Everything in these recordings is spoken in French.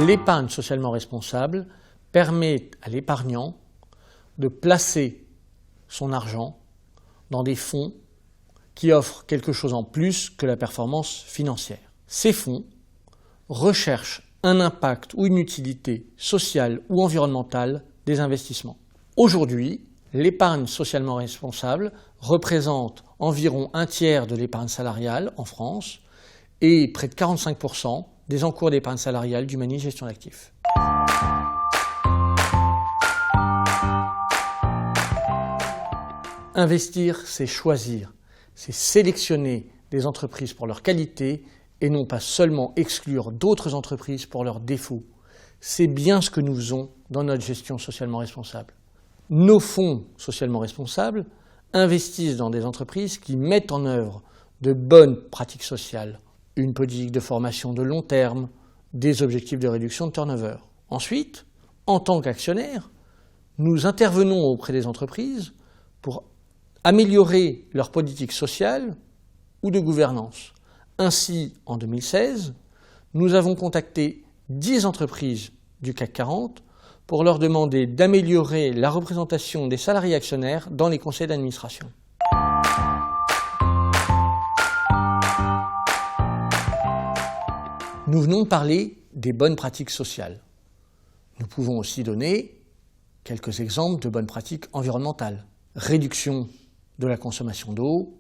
L'épargne socialement responsable permet à l'épargnant de placer son argent dans des fonds qui offrent quelque chose en plus que la performance financière. Ces fonds recherchent un impact ou une utilité sociale ou environnementale des investissements. Aujourd'hui, l'épargne socialement responsable représente environ un tiers de l'épargne salariale en France et près de 45% des encours d'épargne salariale d'Humanis Gestion d'Actifs. Investir, c'est choisir, c'est sélectionner des entreprises pour leur qualité et non pas seulement exclure d'autres entreprises pour leurs défauts. C'est bien ce que nous faisons dans notre gestion socialement responsable. Nos fonds socialement responsables investissent dans des entreprises qui mettent en œuvre de bonnes pratiques sociales, une politique de formation de long terme, des objectifs de réduction de turnover. Ensuite, en tant qu'actionnaires, nous intervenons auprès des entreprises pour améliorer leur politique sociale ou de gouvernance. Ainsi, en 2016, nous avons contacté 10 entreprises du CAC 40 pour leur demander d'améliorer la représentation des salariés actionnaires dans les conseils d'administration. Nous venons de parler des bonnes pratiques sociales. Nous pouvons aussi donner quelques exemples de bonnes pratiques environnementales. Réduction de la consommation d'eau,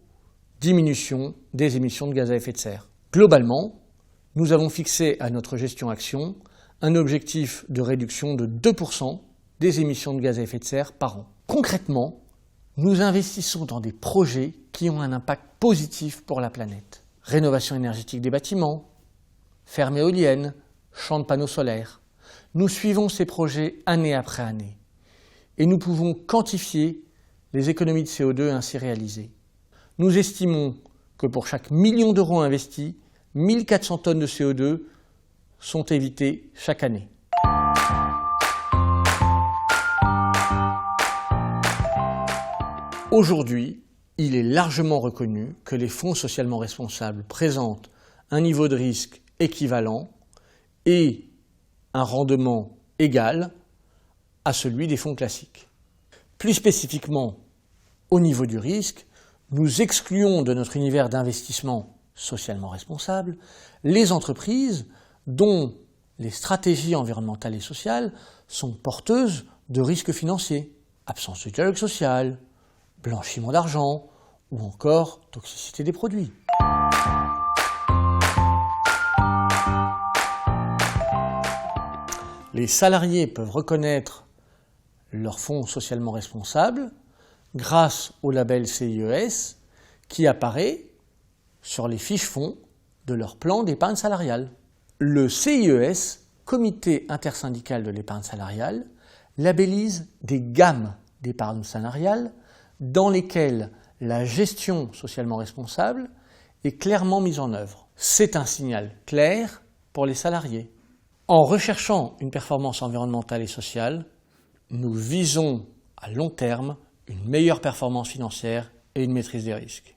diminution des émissions de gaz à effet de serre. Globalement, nous avons fixé à notre gestion action un objectif de réduction de 2% des émissions de gaz à effet de serre par an. Concrètement, nous investissons dans des projets qui ont un impact positif pour la planète. Rénovation énergétique des bâtiments, fermes éoliennes, champs de panneaux solaires. Nous suivons ces projets année après année et nous pouvons quantifier les économies de CO2 ainsi réalisées. Nous estimons que pour chaque million d'euros investis, 1400 tonnes de CO2 sont évitées chaque année. Aujourd'hui, il est largement reconnu que les fonds socialement responsables présentent un niveau de risque équivalent et un rendement égal à celui des fonds classiques. Plus spécifiquement, au niveau du risque, nous excluons de notre univers d'investissement socialement responsable les entreprises dont les stratégies environnementales et sociales sont porteuses de risques financiers, absence de dialogue social, blanchiment d'argent ou encore toxicité des produits. Les salariés peuvent reconnaître leurs fonds socialement responsables grâce au label CIES qui apparaît sur les fiches fonds de leur plan d'épargne salariale. Le CIES, Comité intersyndical de l'épargne salariale, labellise des gammes d'épargne salariale dans lesquelles la gestion socialement responsable est clairement mise en œuvre. C'est un signal clair pour les salariés. En recherchant une performance environnementale et sociale, nous visons à long terme une meilleure performance financière et une maîtrise des risques.